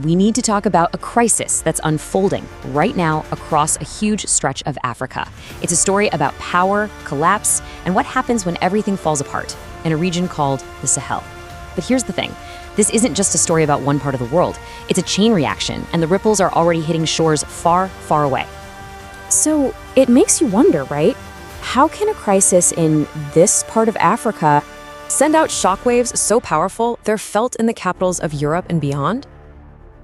we need to talk about a crisis that's unfolding right now across a huge stretch of Africa. It's a story about power, collapse, and what happens when everything falls apart in a region called the Sahel. But here's the thing. This isn't just a story about one part of the world. It's a chain reaction, and the ripples are already hitting shores far, far away. So it makes you wonder, right? How can a crisis in this part of Africa send out shockwaves so powerful they're felt in the capitals of Europe and beyond?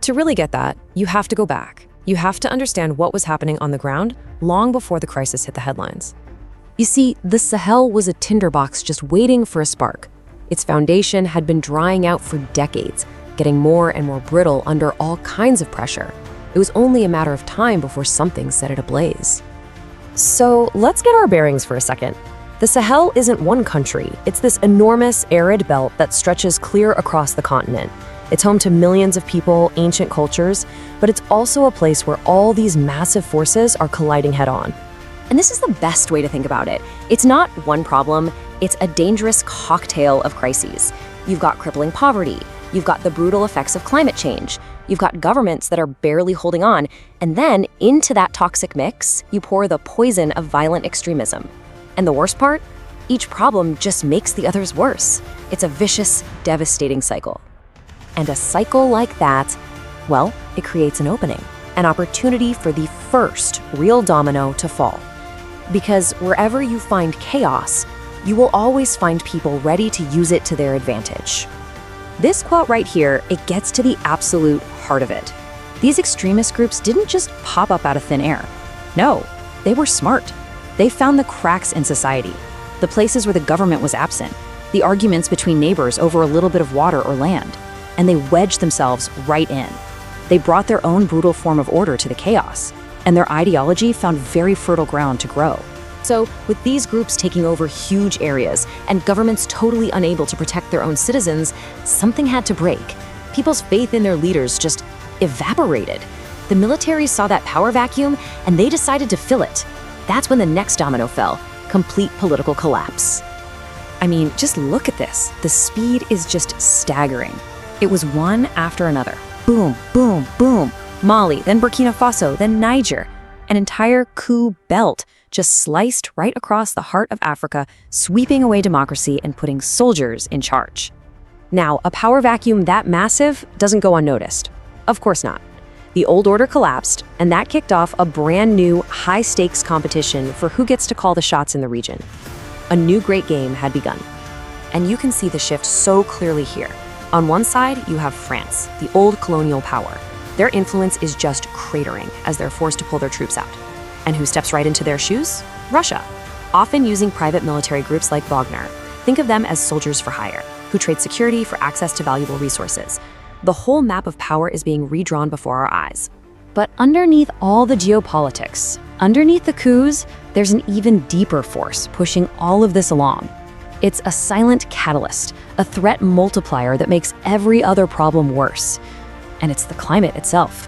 To really get that, you have to go back. You have to understand what was happening on the ground long before the crisis hit the headlines. You see, the Sahel was a tinderbox just waiting for a spark. Its foundation had been drying out for decades, getting more and more brittle under all kinds of pressure. It was only a matter of time before something set it ablaze. So let's get our bearings for a second. The Sahel isn't one country. It's this enormous arid belt that stretches clear across the continent. It's home to millions of people, ancient cultures, but it's also a place where all these massive forces are colliding head-on. And this is the best way to think about it. It's not one problem, it's a dangerous cocktail of crises. You've got crippling poverty, you've got the brutal effects of climate change, you've got governments that are barely holding on, and then into that toxic mix, you pour the poison of violent extremism. And the worst part? Each problem just makes the others worse. It's a vicious, devastating cycle. And a cycle like that, well, it creates an opening, an opportunity for the first real domino to fall. Because wherever you find chaos, you will always find people ready to use it to their advantage. This quote right here, it gets to the absolute heart of it. These extremist groups didn't just pop up out of thin air. No, they were smart. They found the cracks in society, the places where the government was absent, the arguments between neighbors over a little bit of water or land, and they wedged themselves right in. They brought their own brutal form of order to the chaos, and their ideology found very fertile ground to grow. So, with these groups taking over huge areas and governments totally unable to protect their own citizens, something had to break. People's faith in their leaders just evaporated. The military saw that power vacuum, and they decided to fill it. That's when the next domino fell, complete political collapse. I mean, just look at this. The speed is just staggering. It was one after another. Boom, boom, boom. Mali, then Burkina Faso, then Niger. An entire coup belt just sliced right across the heart of Africa, sweeping away democracy and putting soldiers in charge. Now, a power vacuum that massive doesn't go unnoticed. Of course not. The old order collapsed, and that kicked off a brand new, high-stakes competition for who gets to call the shots in the region. A new great game had begun. And you can see the shift so clearly here. On one side, you have France, the old colonial power. Their influence is just cratering as they're forced to pull their troops out. And who steps right into their shoes? Russia, often using private military groups like Wagner. Think of them as soldiers for hire, who trade security for access to valuable resources. The whole map of power is being redrawn before our eyes. But underneath all the geopolitics, underneath the coups, there's an even deeper force pushing all of this along. It's a silent catalyst, a threat multiplier that makes every other problem worse. And it's the climate itself.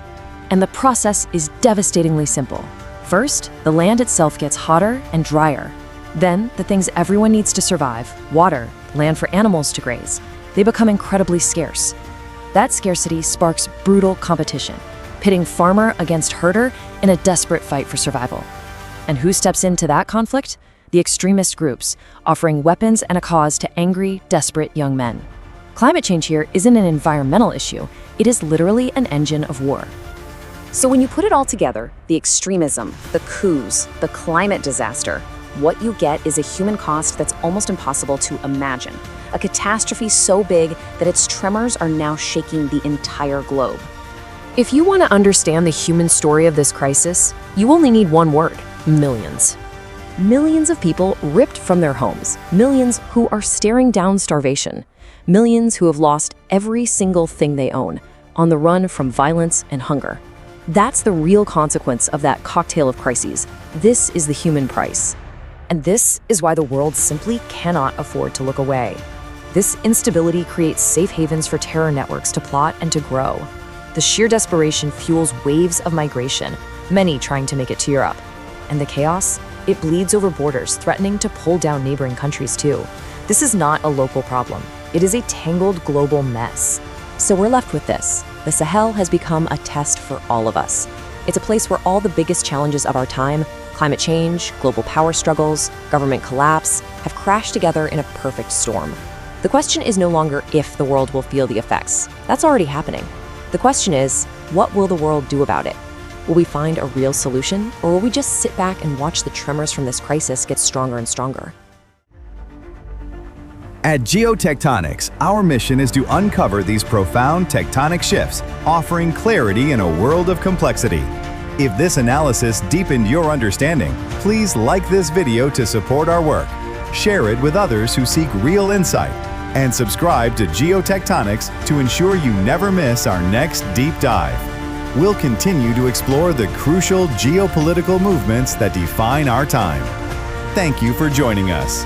And the process is devastatingly simple. First, the land itself gets hotter and drier. Then, the things everyone needs to survive, water, land for animals to graze, they become incredibly scarce. That scarcity sparks brutal competition, pitting farmer against herder in a desperate fight for survival. And who steps into that conflict? The extremist groups, offering weapons and a cause to angry, desperate young men. Climate change here isn't an environmental issue, it is literally an engine of war. So when you put it all together, the extremism, the coups, the climate disaster, what you get is a human cost that's almost impossible to imagine. A catastrophe so big that its tremors are now shaking the entire globe. If you want to understand the human story of this crisis, you only need one word: millions. Millions of people ripped from their homes, millions who are staring down starvation, millions who have lost every single thing they own, on the run from violence and hunger. That's the real consequence of that cocktail of crises. This is the human price. And this is why the world simply cannot afford to look away. This instability creates safe havens for terror networks to plot and to grow. The sheer desperation fuels waves of migration, many trying to make it to Europe. And the chaos? It bleeds over borders, threatening to pull down neighboring countries too. This is not a local problem. It is a tangled global mess. So we're left with this: the Sahel has become a test for all of us. It's a place where all the biggest challenges of our time, climate change, global power struggles, government collapse, have crashed together in a perfect storm. The question is no longer if the world will feel the effects. That's already happening. The question is, what will the world do about it? Will we find a real solution, or will we just sit back and watch the tremors from this crisis get stronger and stronger? At Geotectonics, our mission is to uncover these profound tectonic shifts, offering clarity in a world of complexity. If this analysis deepened your understanding, please like this video to support our work, share it with others who seek real insight, and subscribe to Geotectonics to ensure you never miss our next deep dive. We'll continue to explore the crucial geopolitical movements that define our time. Thank you for joining us.